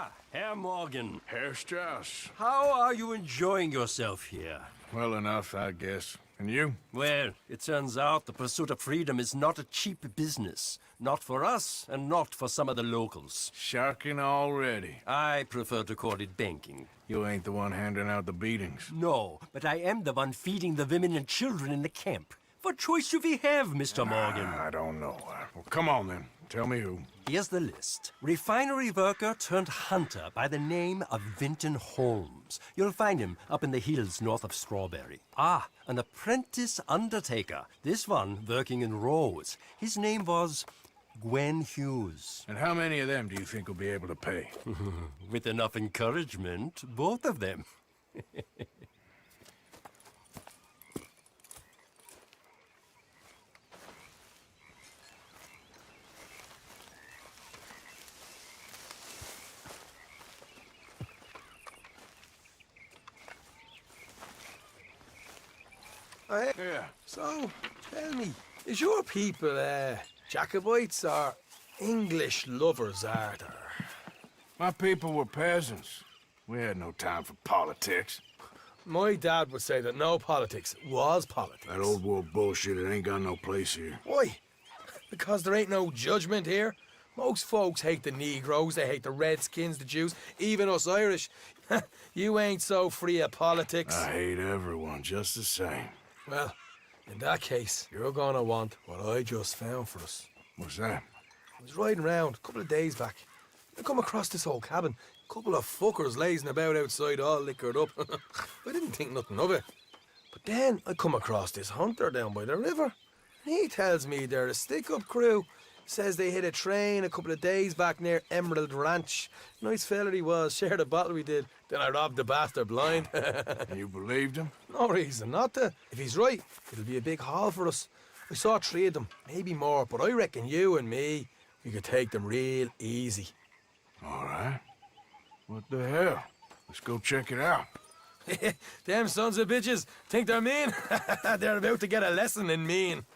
Ah, Herr Morgan. Herr Strauss. How are you enjoying yourself here? Well enough, I guess. And you? Well, it turns out the pursuit of freedom is not a cheap business. Not for us, and not for some of the locals. Sharking already. I prefer to call it banking. You ain't the one handing out the beatings. No, but I am the one feeding the women and children in the camp. What choice do we have, Mr. Morgan? I don't know. Well, come on then. Tell me who. Here's the list. Refinery worker turned hunter by the name of Vinton Holmes. You'll find him up in the hills north of Strawberry. Ah, an apprentice undertaker. This one working in Rose. His name was Gwen Hughes. And how many of them do you think will be able to pay? With enough encouragement, both of them. Yeah. So, tell me, is your people, Jacobites or English lovers, Arthur? My people were peasants. We had no time for politics. My dad would say that no politics was politics. That old world bullshit, it ain't got no place here. Why? Because there ain't no judgment here. Most folks hate the Negroes, they hate the Redskins, the Jews, even us Irish. You ain't so free of politics. I hate everyone just the same. Well, in that case, you're gonna want what I just found for us. What's that? I was riding around a couple of days back. I come across this old cabin. A couple of fuckers lazing about outside all liquored up. I didn't think nothing of it. But then I come across this hunter down by the river. He tells me they're a stick-up crew. Says they hit a train a couple of days back near Emerald Ranch. Nice fella he was, shared a bottle we did. Then I robbed the bastard blind. You believed him? No reason not to. If he's right, it'll be a big haul for us. I saw 3 of them, maybe more, but I reckon you and me, we could take them real easy. All right. What the hell? Let's go check it out. Them sons of bitches think they're mean. They're about to get a lesson in mean.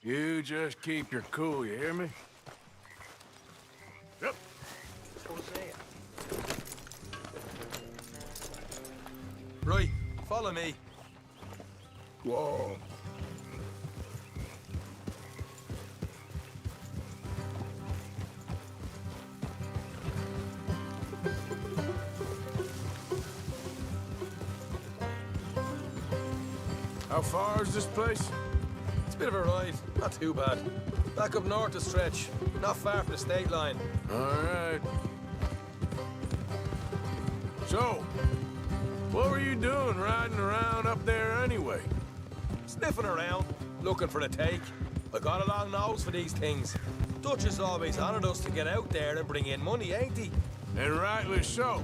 You just keep your cool, you hear me? Yep. Right, follow me. Whoa. How far is this place? It's a bit of a ride, not too bad. Back up north to stretch, not far from the state line. All right. So, what were you doing riding around up there anyway? Sniffing around, looking for the take. I got a long nose for these things. Dutch has always honoured us to get out there and bring in money, ain't he? And rightly so.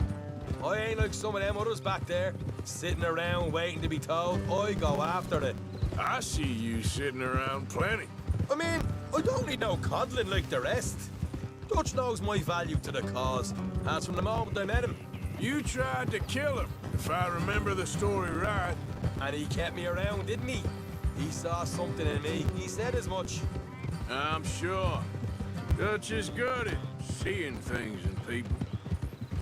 I ain't like some of them others back there, sitting around waiting to be told. I go after it. I see you sitting around plenty. I mean, I don't need no coddling like the rest. Dutch knows my value to the cause, as from the moment I met him. You tried to kill him, if I remember the story right. And he kept me around, didn't he? He saw something in me. He said as much. I'm sure. Dutch is good at seeing things in people.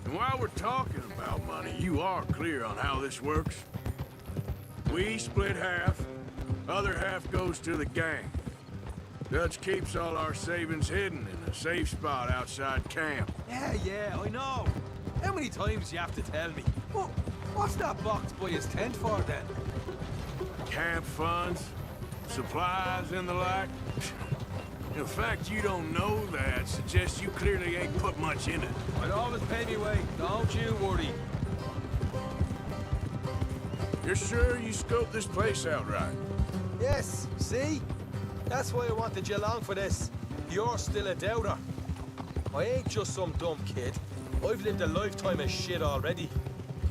And while we're talking about money, you are clear on how this works? We split half, other half goes to the gang. Dutch keeps all our savings hidden in a safe spot outside camp. Yeah, I know. How many times do you have to tell me? What's that box by his tent for, then? Camp funds, supplies, and the like. The fact you don't know that suggests you clearly ain't put much in it. I'd always pay me way, don't you worry. You're sure you scoped this place out right? Yes, see? That's why I wanted you along for this. You're still a doubter. I ain't just some dumb kid. I've lived a lifetime of shit already.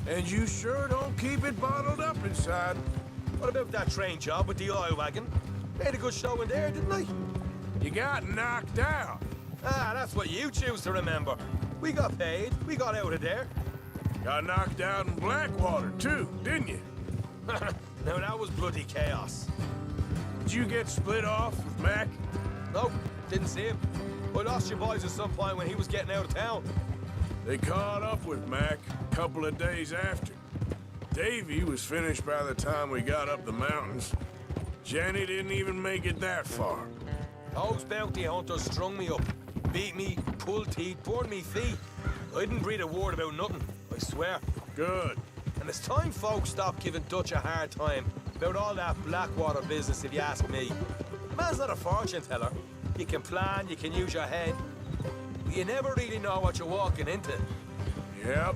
And you sure don't keep it bottled up inside. What about that train job with the oil wagon? Made a good show in there, didn't I? You got knocked out. Ah, that's what you choose to remember. We got paid. We got out of there. Got knocked out in Blackwater, too, didn't you? Now, that was bloody chaos. Did you get split off with Mac? Nope, didn't see him. I lost your boys at some point when he was getting out of town. They caught up with Mac a couple of days after. Davy was finished by the time we got up the mountains. Jenny didn't even make it that far. Those bounty hunters strung me up, beat me, pulled teeth, burned me feet. I didn't breathe a word about nothing, I swear. Good. And it's time folks stop giving Dutch a hard time about all that Blackwater business, if you ask me. The man's not a fortune teller. You can plan, you can use your head, but you never really know what you're walking into. Yep.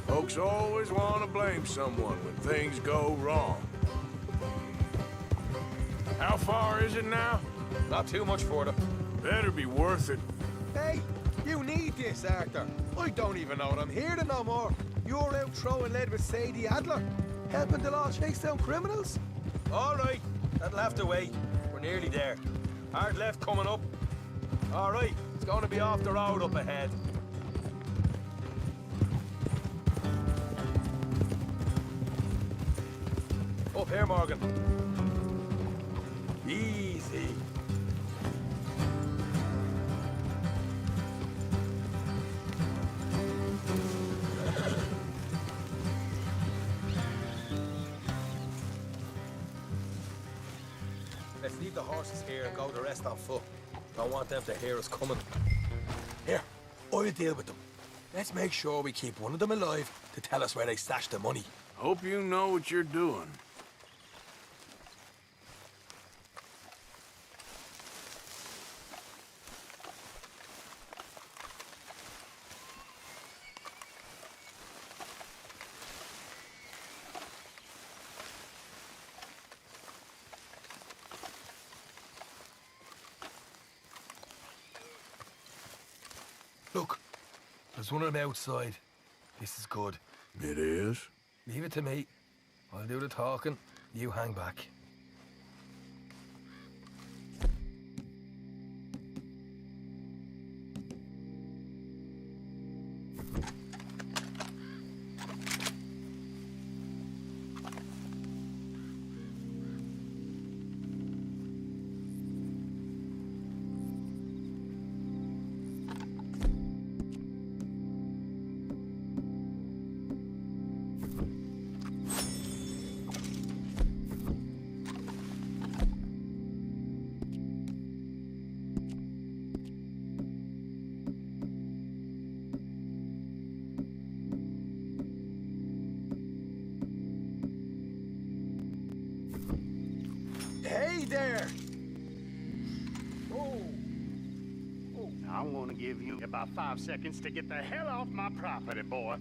Folks always want to blame someone when things go wrong. How far is it now? Not too much further. Better be worth it. Hey, you need this, Arthur. I don't even know what I'm here to no more. You're out throwing lead with Sadie Adler, helping the law chase down criminals. All right, that'll have to wait. We're nearly there. Hard left coming up. All right, it's going to be off the road up ahead. Up here, Morgan. Easy. Let's leave the horses here and go the rest on foot. Don't want them to hear us coming. Here, I'll deal with them. Let's make sure we keep one of them alive to tell us where they stashed the money. Hope you know what you're doing. Look, there's one of them outside. This is good. It is? Leave it to me. I'll do the talking. You hang back. Hey there! Oh. I want to give you about 5 seconds to get the hell off my property, boy.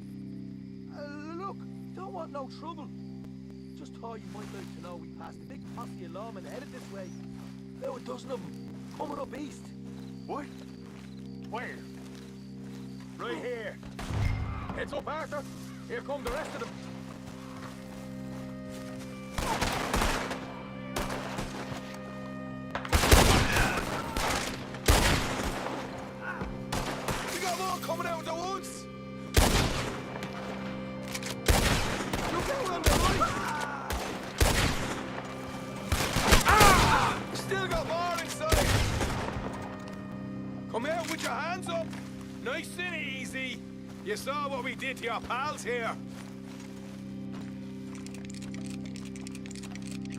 Look, don't want no trouble. Just thought you might like to know we passed a big posse of lawmen headed this way. About a dozen of them, coming up east. What? Where? Right here. Heads up, Arthur. Here come the rest of them. We got more coming out of the woods. Look out on the right. Still got more inside. Come out with your hands up. Nice and easy. You saw what we did to your pals here.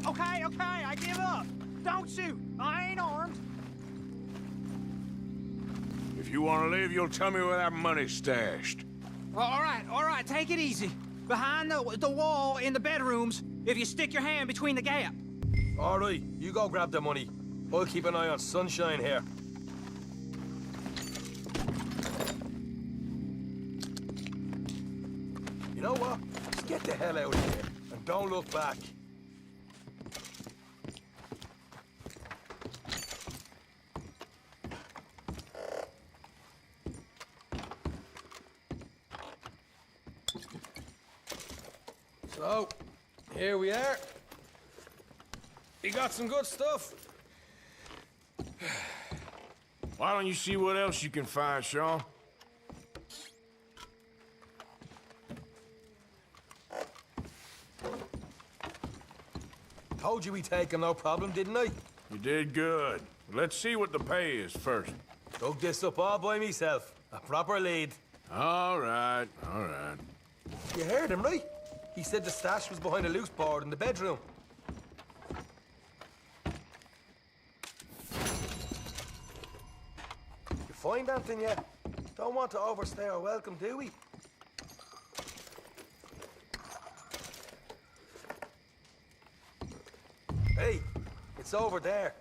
Okay, I give up. Don't shoot. I ain't armed. If you want to leave, you'll tell me where that money's stashed. All right, take it easy. Behind the wall in the bedrooms, if you stick your hand between the gap. All right, you go grab the money. I'll keep an eye on Sunshine here. You know what? Just get the hell out of here and don't look back. So, here we are. You got some good stuff. Why don't you see what else you can find, Sean? Told you we'd take him, no problem, didn't I? You did good. Let's see what the pay is first. Dug this up all by myself. A proper lead. All right, all right. You heard him, right? He said the stash was behind a loose board in the bedroom. You find anything yet? Don't want to overstay our welcome, do we? Hey, it's over there.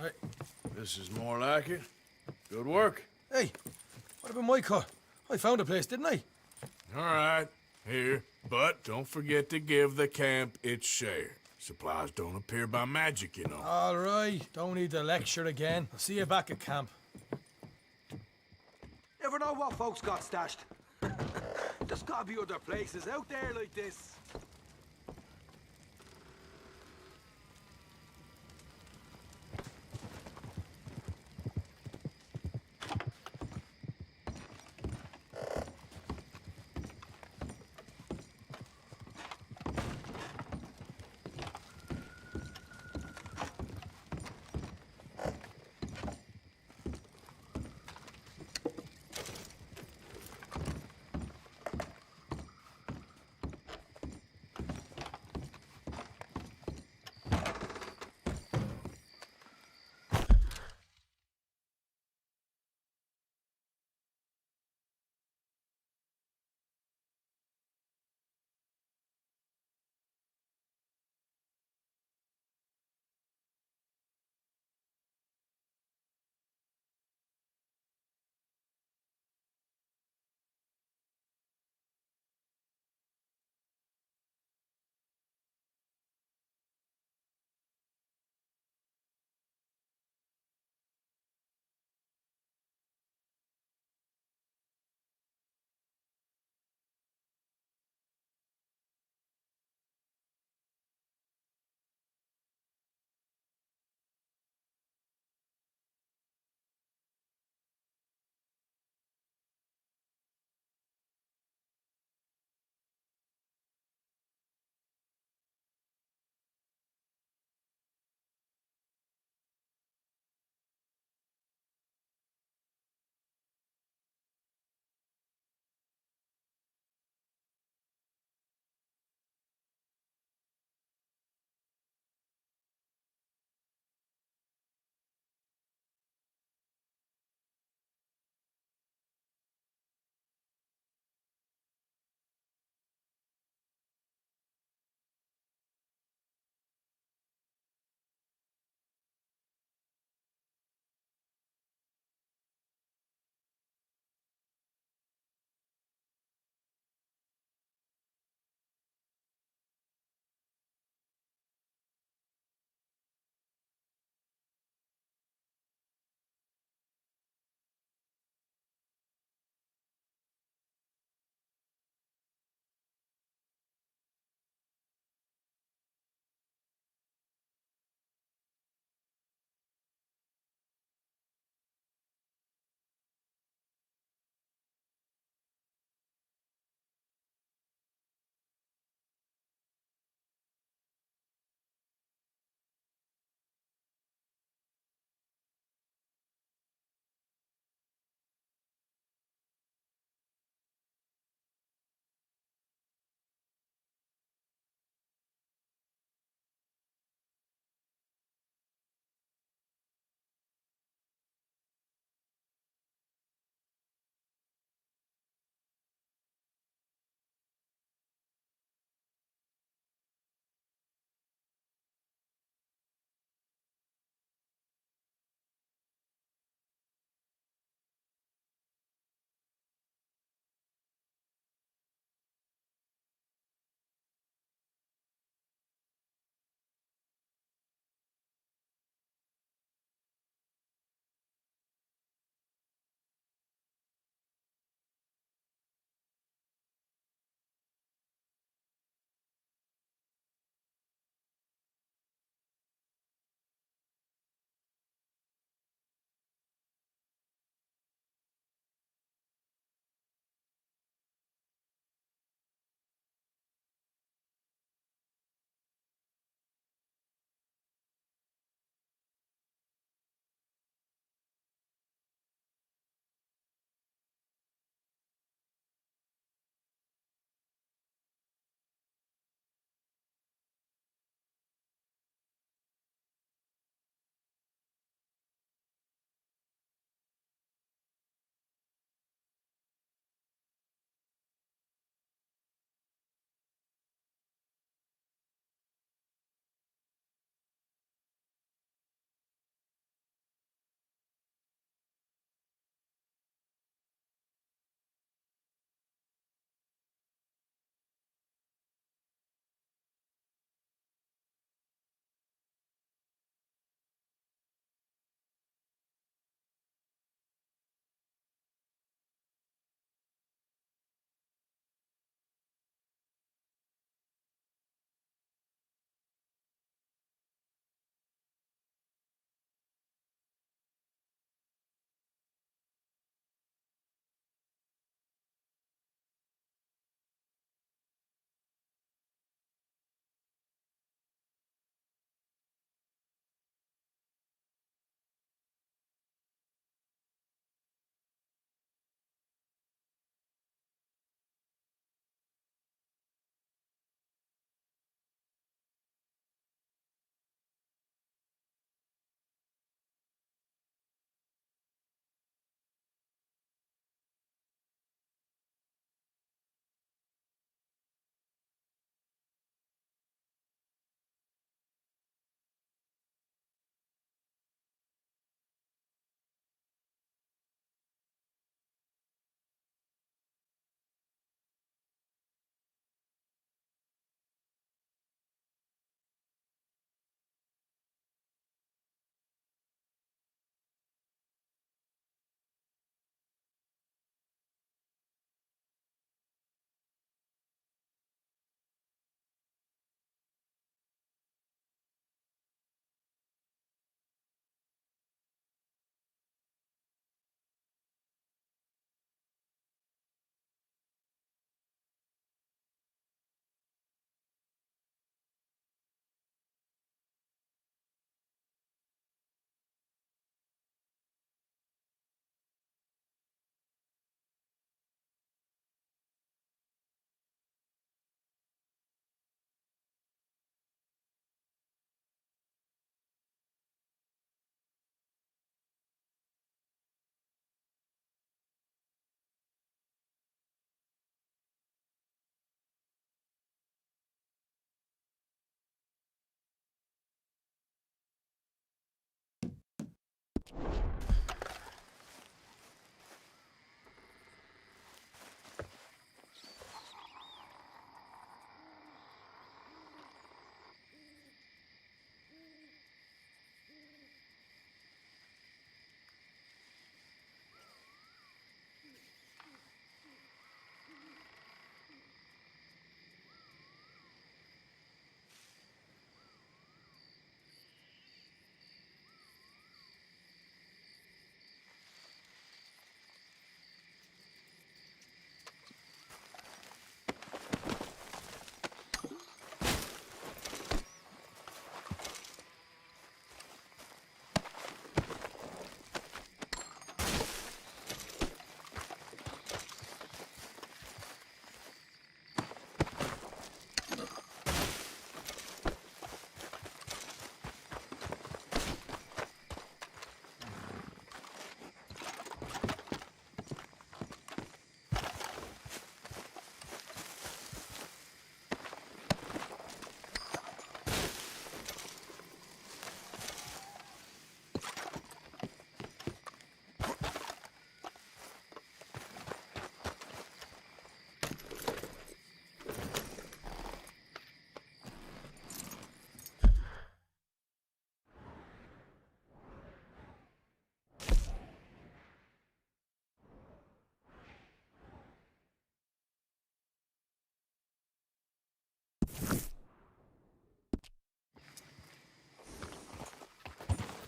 Right. This is more like it. Good work. Hey, what about my cut? I found a place, didn't I? All right, here. But don't forget to give the camp its share. Supplies don't appear by magic, you know. All right, don't need the lecture again. I'll see you back at camp. Never know what folks got stashed. There's gotta be other places out there like this.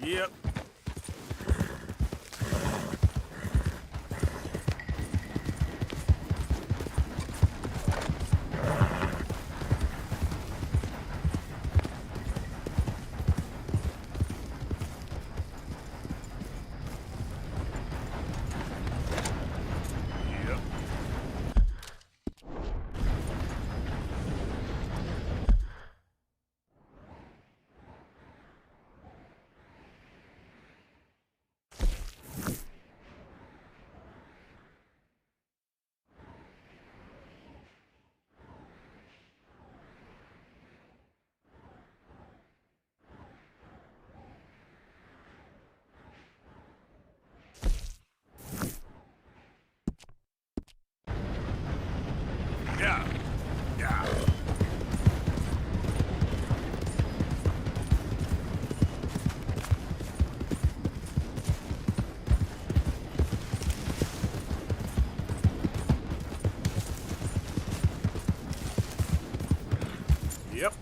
Yep. Yep. Yeah. Yeah. Yep.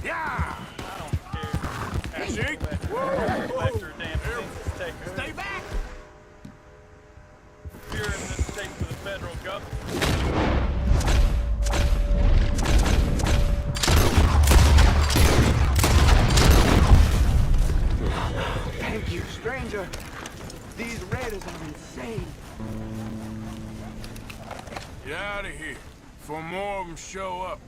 Yeah. See? Stay back. Fearing this state for the federal government. Thank you, stranger. These raiders are insane. Get out of here before more of them show up.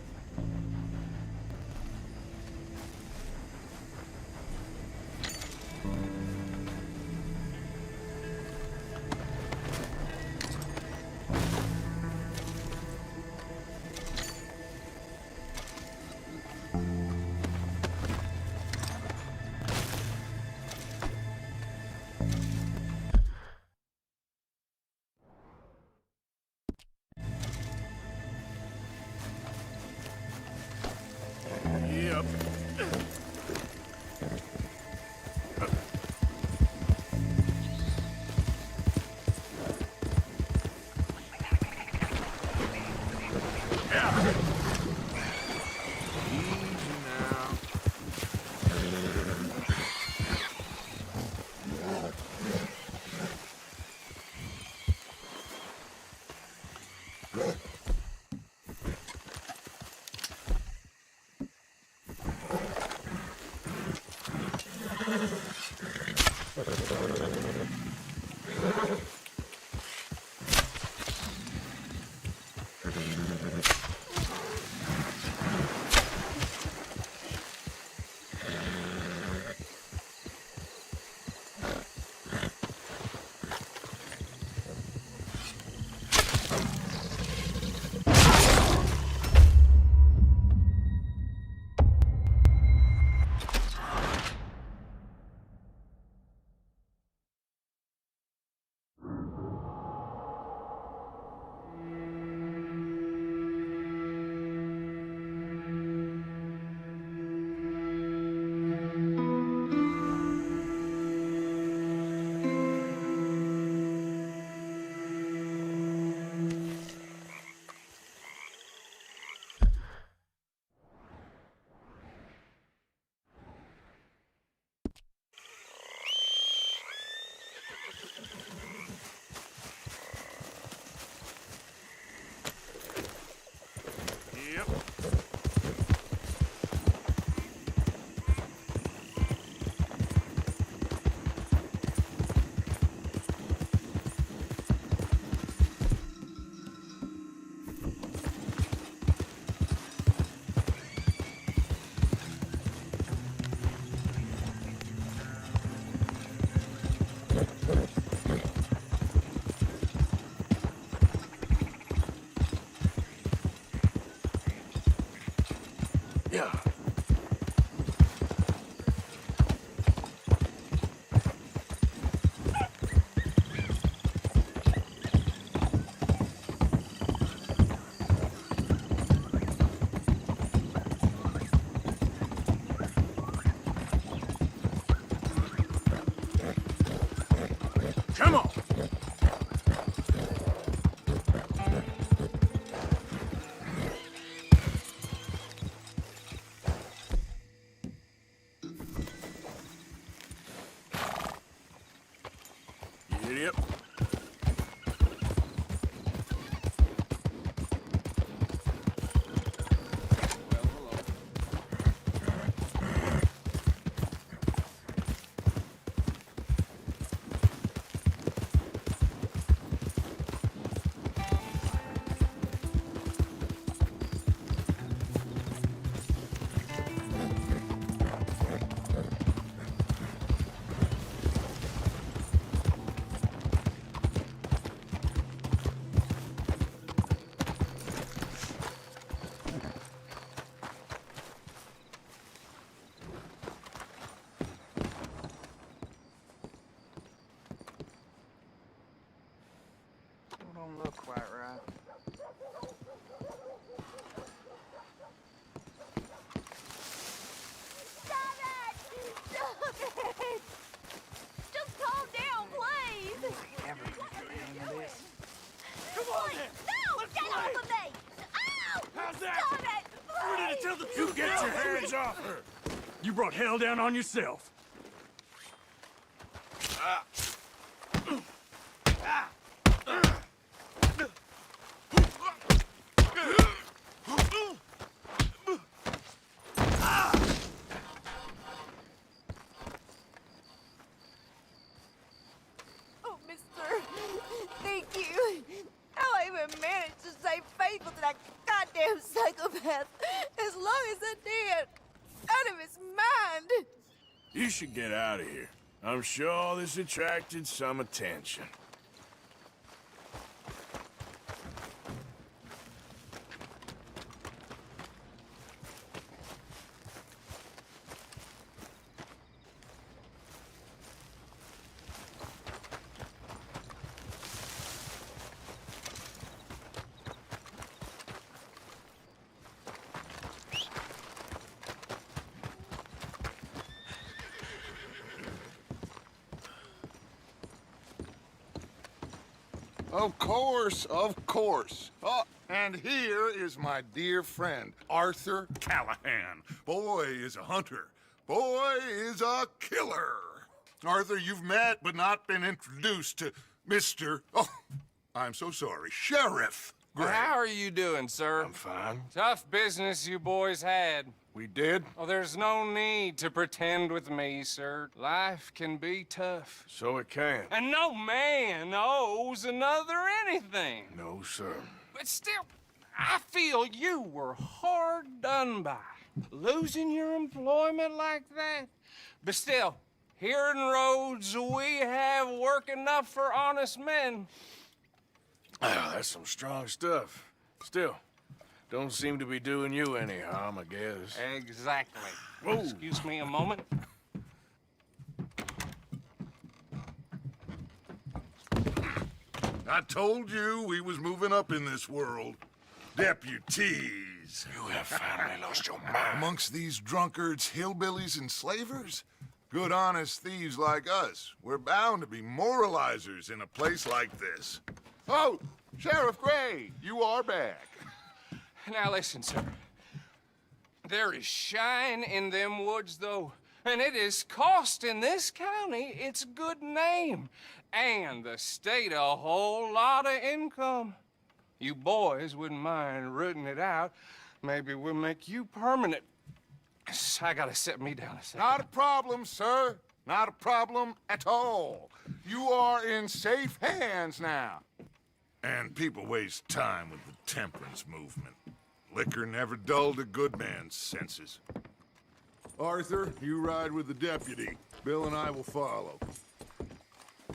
Yep. Yeah. Easy now. You get your hands off her! You brought hell down on yourself. Oh, mister, thank you. How I even managed to stay faithful to that goddamn psychopath as long as I did. Out of his mind. You should get out of here. I'm sure this attracted some attention. Of course, of course. Oh, and here is my dear friend, Arthur Callahan. Boy is a hunter. Boy is a killer. Arthur, you've met but not been introduced to Mr. Oh, I'm so sorry, Sheriff Gray. How are you doing, sir? I'm fine. Tough business you boys had. We did? Oh, there's no need to pretend with me, sir. Life can be tough. So it can. And no man owes another anything. No, sir. But still, I feel you were hard done by. Losing your employment like that. But still, here in Rhodes, we have work enough for honest men. Oh, that's some strong stuff. Still, don't seem to be doing you any harm, I guess. Exactly. Whoa. Excuse me a moment. I told you we was moving up in this world. Deputies. You have finally lost your mind. Amongst these drunkards, hillbillies, and slavers? Good, honest thieves like us. We're bound to be moralizers in a place like this. Oh, Sheriff Gray, you are back. Now listen, sir. There is shine in them woods, though, and it is costing this county its good name and the state a whole lot of income. You boys wouldn't mind rooting it out. Maybe we'll make you permanent. I gotta set me down a second. Not a problem, sir. Not a problem at all. You are in safe hands now. And people waste time with the temperance movement. Liquor never dulled a good man's senses. Arthur, you ride with the deputy. Bill and I will follow.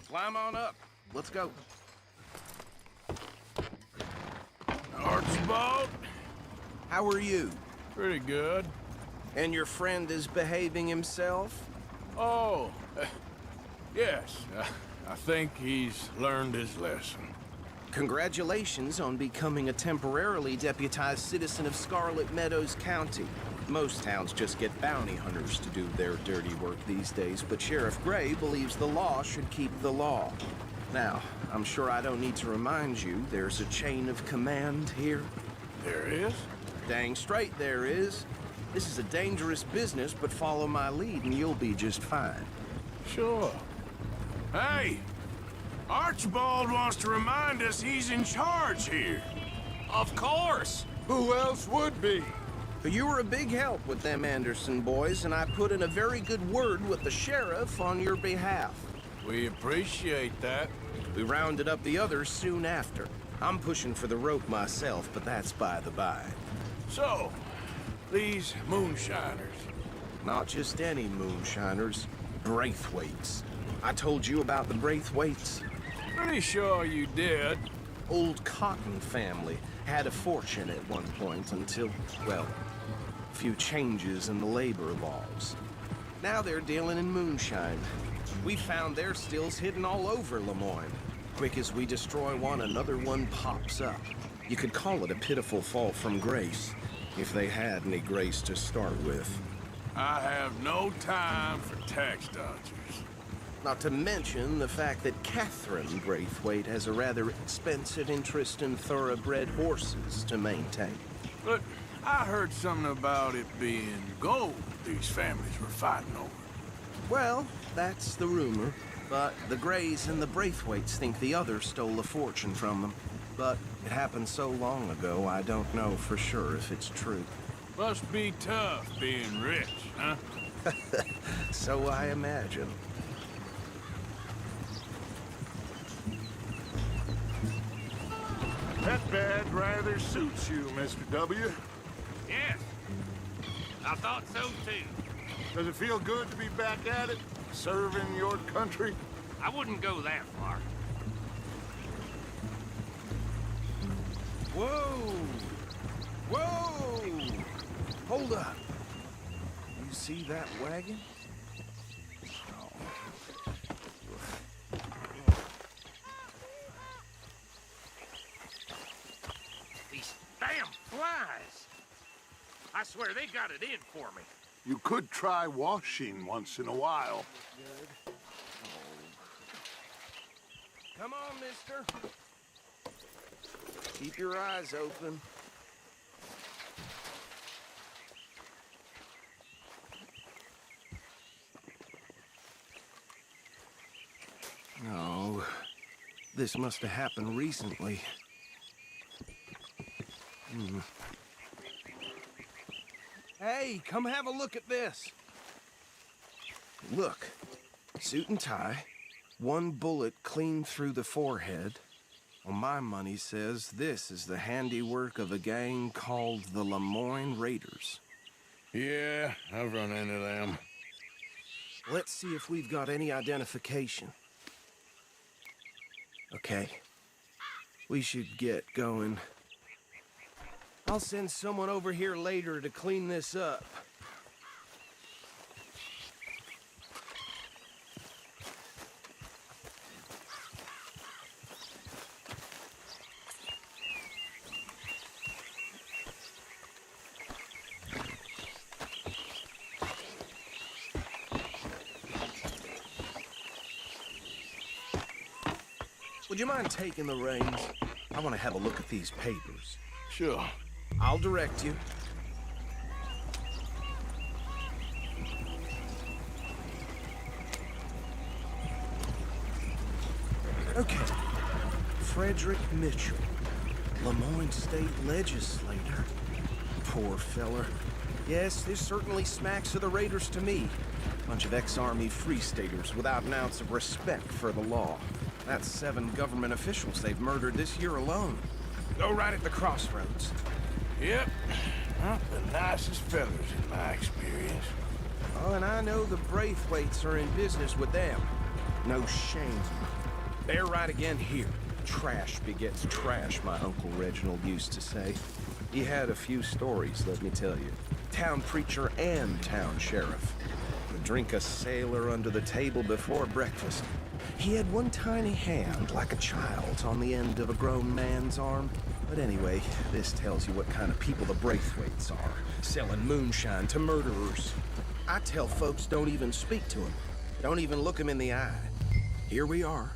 Climb on up. Let's go. Archibald? How are you? Pretty good. And your friend is behaving himself? Oh, yes. I think he's learned his lesson. Congratulations on becoming a temporarily deputized citizen of Scarlet Meadows County. Most towns just get bounty hunters to do their dirty work these days, but Sheriff Gray believes the law should keep the law. Now, I'm sure I don't need to remind you there's a chain of command here. There is? Dang straight there is. This is a dangerous business, but follow my lead and you'll be just fine. Sure. Hey! Archibald wants to remind us he's in charge here. Of course. Who else would be? You were a big help with them Anderson boys, and I put in a very good word with the sheriff on your behalf. We appreciate that. We rounded up the others soon after. I'm pushing for the rope myself, but that's by the by. So, these moonshiners. Not just any moonshiners, Braithwaites. I told you about the Braithwaites. Pretty sure you did. Old Cotton family had a fortune at one point until, well, a few changes in the labor laws. Now they're dealing in moonshine. We found their stills hidden all over Lemoyne. Quick as we destroy one, another one pops up. You could call it a pitiful fall from grace, if they had any grace to start with. I have no time for tax dodgers. Not to mention the fact that Catherine Braithwaite has a rather expensive interest in thoroughbred horses to maintain. But I heard something about it being gold these families were fighting over. Well, that's the rumor. But the Greys and the Braithwaites think the others stole a fortune from them. But it happened so long ago, I don't know for sure if it's true. Must be tough being rich, huh? So I imagine. That bag rather suits you, Mr. W. Yes. I thought so, too. Does it feel good to be back at it, serving your country? I wouldn't go that far. Whoa! Whoa! Hold up. You see that wagon? These damn flies. I swear they got it in for me. You could try washing once in a while. Come on, mister. Keep your eyes open. Oh, this must have happened recently. Hey, come have a look at this. Look, suit and tie, one bullet clean through the forehead. Well, my money says this is the handiwork of a gang called the Lemoyne Raiders. Yeah, I've run into them. Let's see if we've got any identification. Okay. We should get going. I'll send someone over here later to clean this up. Would you mind taking the reins? I want to have a look at these papers. Sure. I'll direct you. Okay. Frederick Mitchell, Lemoyne State Legislator. Poor feller. Yes, this certainly smacks of the Raiders to me. Bunch of ex-Army Free Staters without an ounce of respect for the law. That's 7 government officials they've murdered this year alone. Go right at the crossroads. Yep. Not the nicest fellas in my experience. Oh, and I know the Braithwaites are in business with them. No shame. They're right again here. Trash begets trash, my Uncle Reginald used to say. He had a few stories, let me tell you. Town preacher and town sheriff. Would drink a sailor under the table before breakfast. He had one tiny hand, like a child's, on the end of a grown man's arm. But anyway, this tells you what kind of people the Braithwaites are, selling moonshine to murderers. I tell folks don't even speak to him. Don't even look him in the eye. Here we are.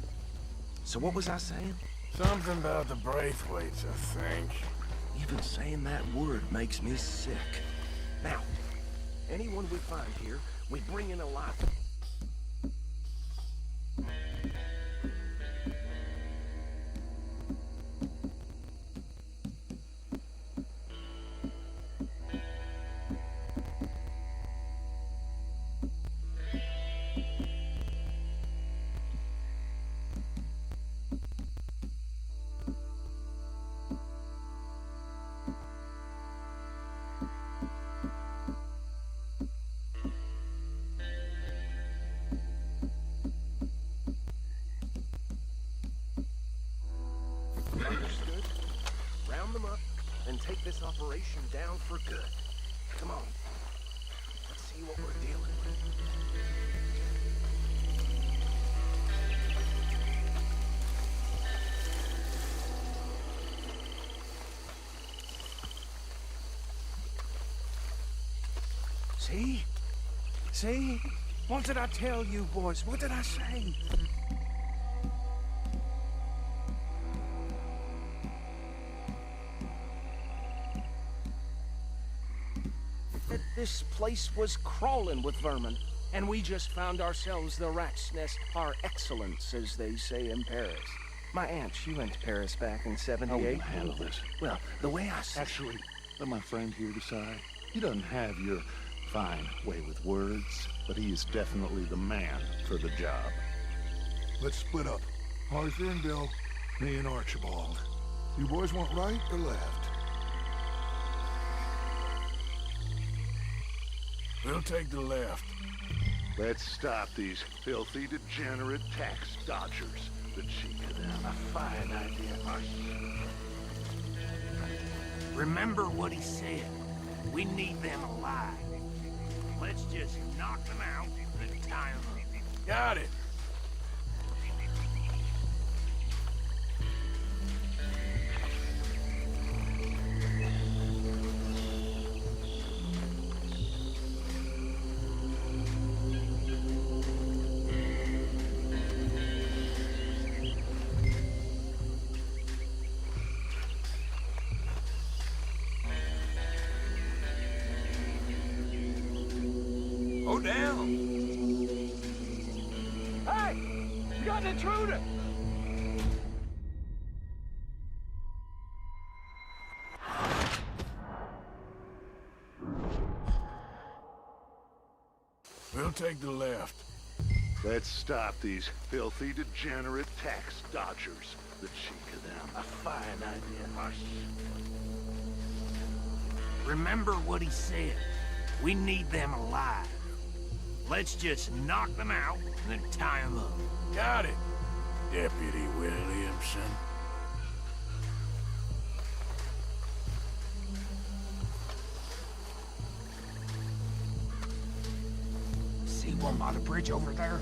So what was I saying? Something about the Braithwaites, I think. Even saying that word makes me sick. Now, anyone we find here, we bring in alive. Understood? Round them up and take this operation down for good. Come on. Let's see what we're dealing with. See? See? What did I tell you, boys? What did I say? This place was crawling with vermin, and we just found ourselves the rat's nest par excellence, as they say in Paris. My aunt, she went to Paris back in '78. Handle this. Well, the way I see Actually, let my friend here decide. He doesn't have your fine way with words, but he is definitely the man for the job. Let's split up. Arthur and Bill, me and Archibald. You boys want right or left? We'll take the left. Let's stop these filthy, degenerate tax dodgers. The cheek of them. A fine idea, Arthur. Remember what he said. We need them alive. Let's just knock them out and tie them up. Got it. Go down. Hey! We got an intruder! We'll take the left. Let's stop these filthy, degenerate tax dodgers. The cheek of them. A fine idea, Arthur. Remember what he said. We need them alive. Let's just knock them out and then tie them up. Got it, Deputy Williamson. See one by the bridge over there?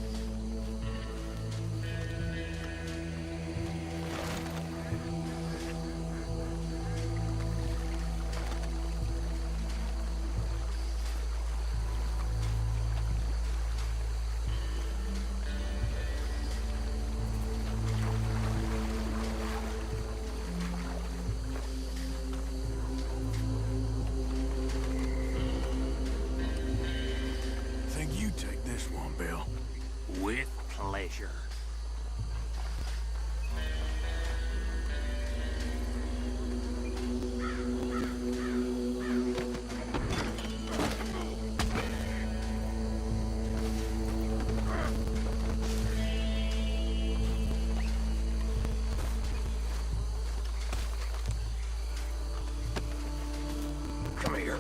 Think you take this one, Bill. With pleasure. Come here.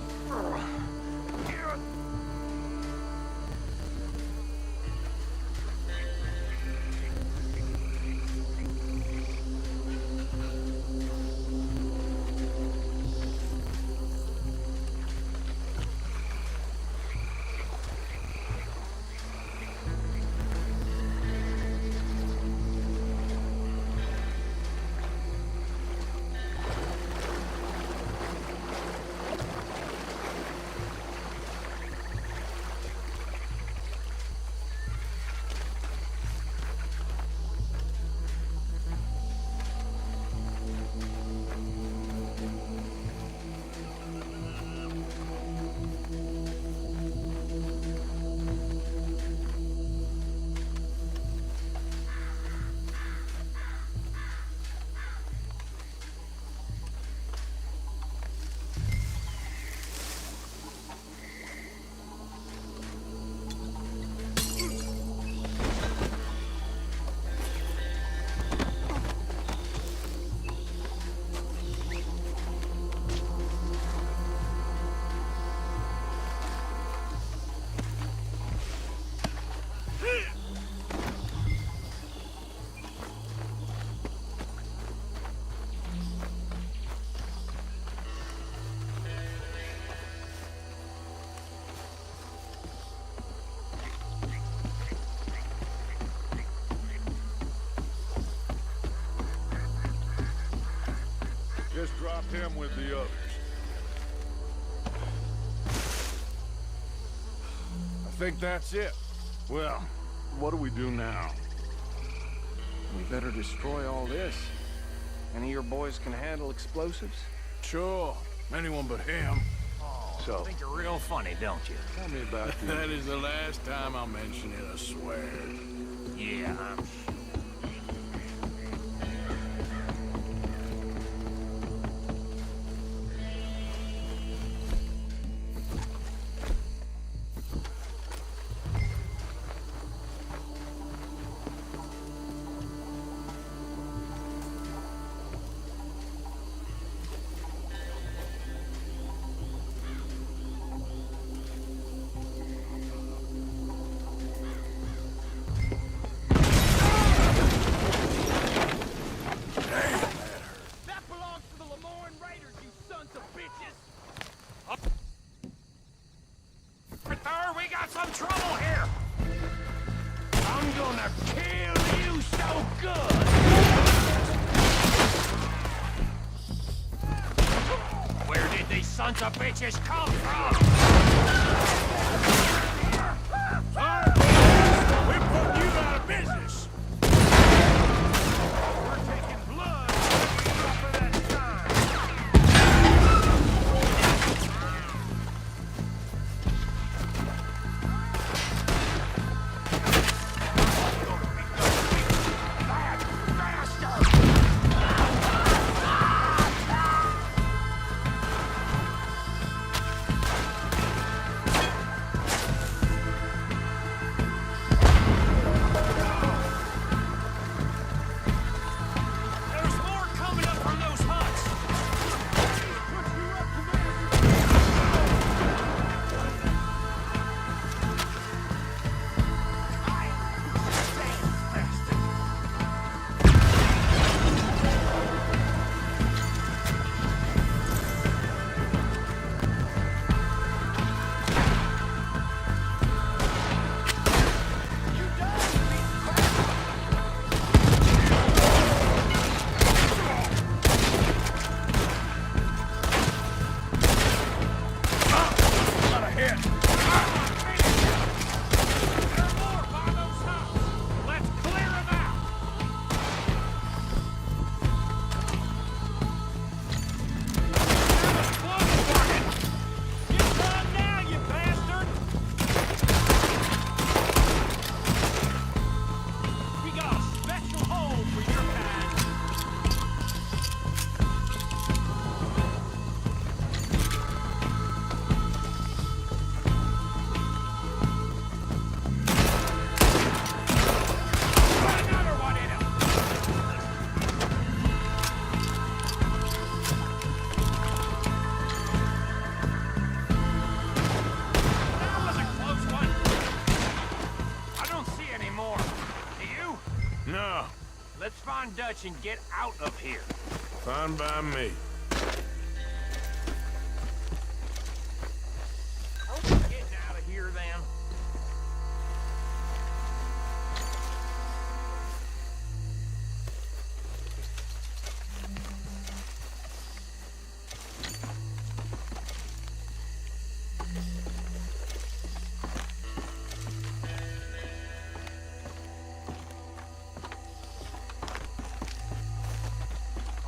Just drop him with the others. I think that's it. Well, what do we do now? we better destroy all this. Any of your boys can handle explosives? Sure. Anyone but him. so. Think you're real funny, don't you? Tell me about you. That is the last time I'll mention it, I swear. Yeah, I'm sure. We got some trouble here! I'm gonna kill you so good! Where did these sons of bitches come from? We're putting you out of business! We're taking blood off of that sign. There's more coming up from those huts! Let's clear them out! Get done now, you bastard! We got a special home for your kind. Put another one in him! That was a close one. I don't see any more. Do you? No, Let's find Dutch and get out of here. fine by me. Getting out of here then.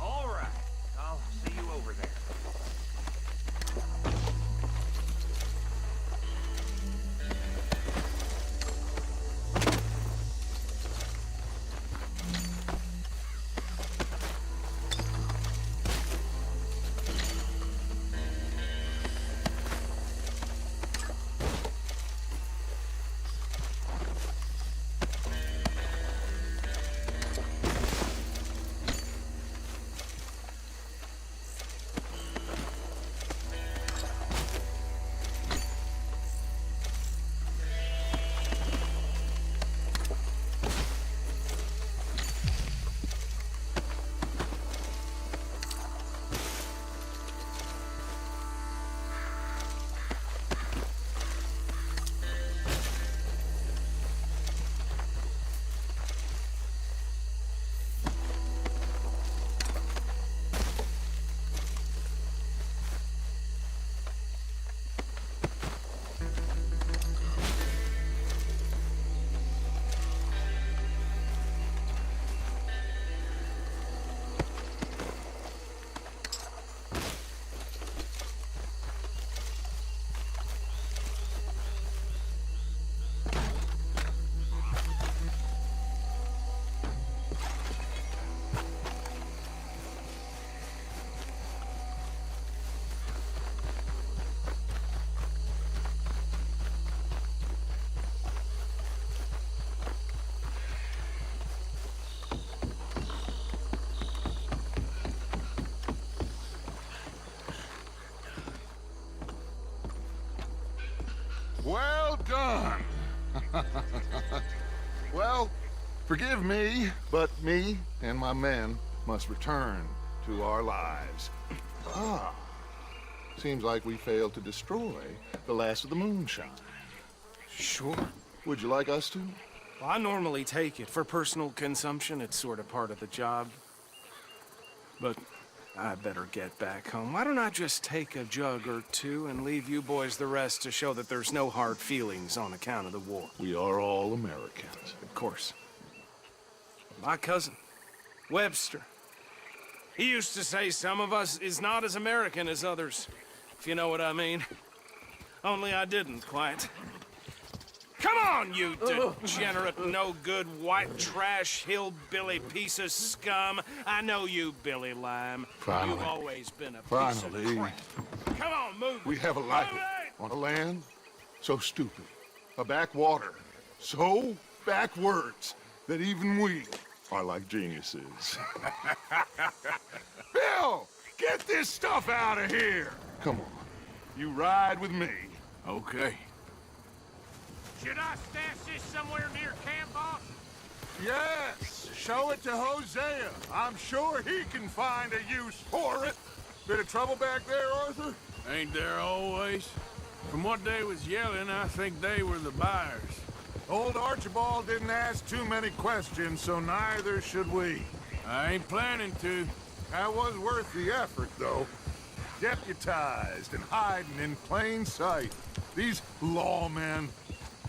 All right. I'll Well done. Well, forgive me, but me and my men must return to our lives. Ah, seems like we failed to destroy the last of the moonshine. Sure. Would you like us to? Well, I normally take it. For personal consumption, it's sort of part of the job. But I better get back home. Why don't I just take a jug or two and leave you boys the rest to show that there's no hard feelings on account of the war? We are all Americans. Of course. My cousin, Webster. He used to say some of us is not as American as others, if you know what I mean. Only I didn't quite. Come on, you degenerate, no-good, white trash, hillbilly piece of scum. I know you, Billy Lime. Finally. You've always been a piece Finally. of crap. Come on, move. We have a life on a land so stupid, a backwater so backwards that even we are like geniuses. Bill, get this stuff out of here. Come on, you ride with me. Okay. Should I stash this somewhere near camp, boss? Yes, show it to Hosea. I'm sure he can find a use for it. Bit of trouble back there, Arthur? Ain't there always? From what they was yelling, I think they were the buyers. Old Archibald didn't ask too many questions, so neither should we. I ain't planning to. That was worth the effort, though. Deputized and hiding in plain sight. These lawmen,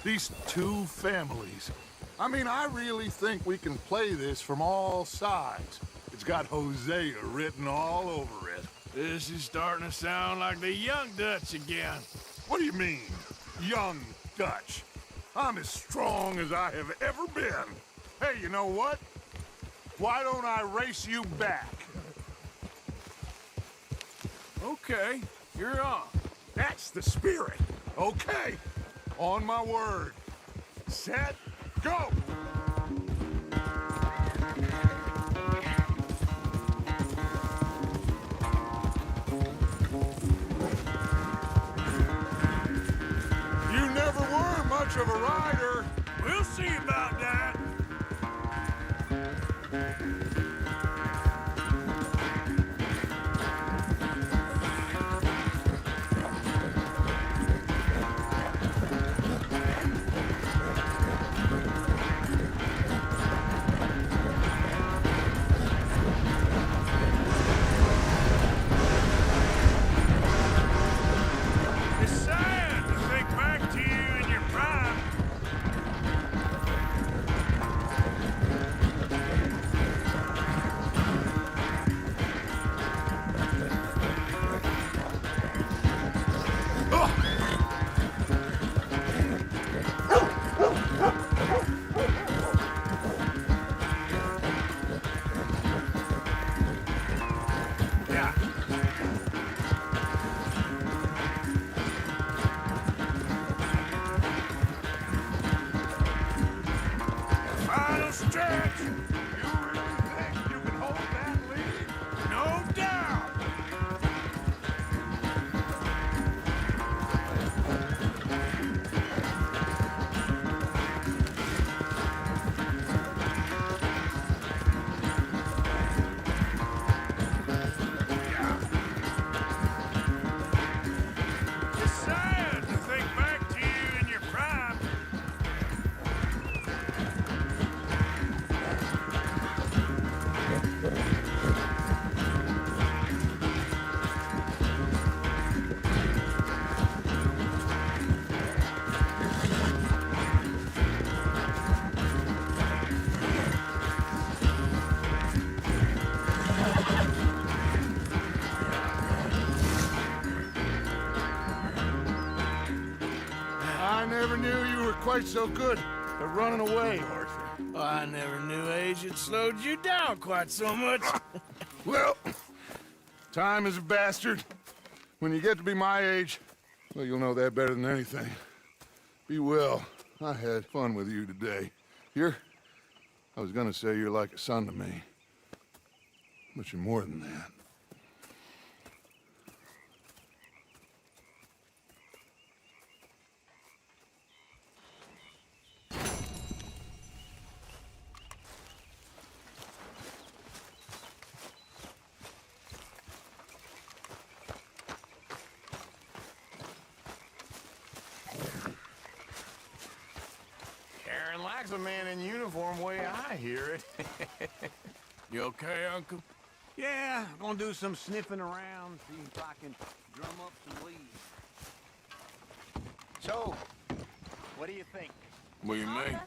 these two families. I mean, I really think we can play this from all sides. It's got Hosea written all over it. This is starting to sound like the Young Dutch again. What do you mean, young Dutch? I'm as strong as I have ever been. Hey, you know what? Why don't I race you back? Okay, you're on. That's the spirit. Okay, on my word. Set, go! You never were much of a rider. We'll see about that. It's sad to think back to you in your prime. Yeah. Final stretch. You really think you can hold that lead? No doubt. It's sad to think back to you in your prime. I never knew you were quite so good at running away, Arthur. I never knew age had slowed you down quite so much. Well, time is a bastard. When you get to be my age, well, you'll know that better than anything. Be well. I had fun with you today. I was gonna say you're like a son to me. But you're more than that. There's a man in uniform way I hear it. You okay, Uncle? Yeah, gonna do some sniffing around, see if I can drum up some leads. So, what do you think What do you mean?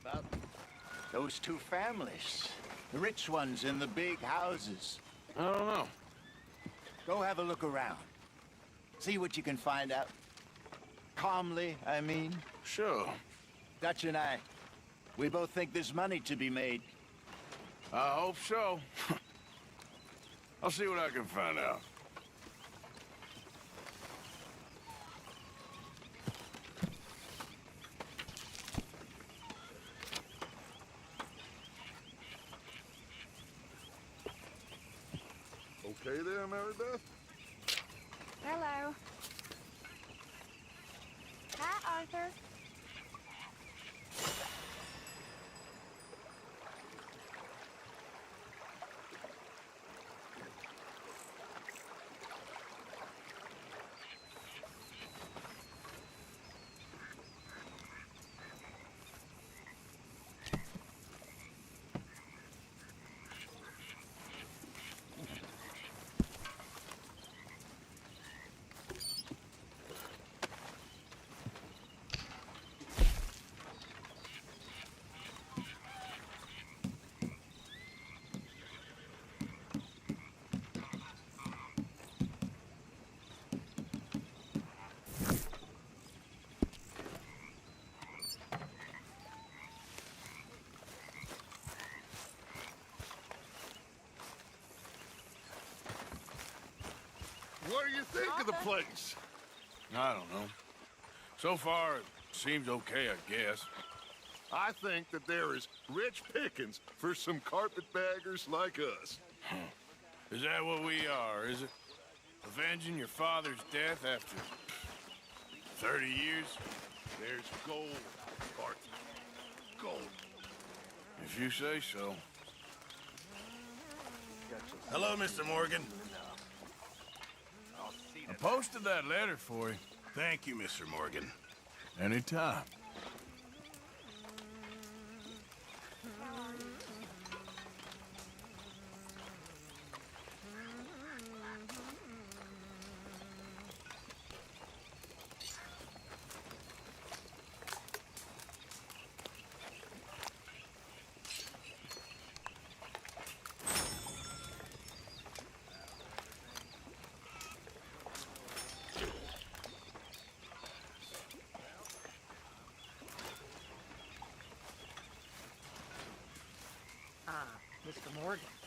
about those two families? The rich ones in the big houses. I don't know. Go have a look around. See what you can find out. Calmly, I mean. Sure. Dutch and I, we both think there's money to be made. I hope so. I'll see what I can find out. Okay there, Mary Beth? Hello. Hi, Arthur. What do you think of the place? I don't know. So far, it seems okay, I guess. I think that there is rich pickings for some carpetbaggers like us. Is that what we are, is it? Avenging your father's death after 30 years? There's gold, Arthur. Gold. If you say so. Hello, Mr. Morgan. I posted that letter for you. Thank you, Mr. Morgan. Anytime. Mr. Morgan.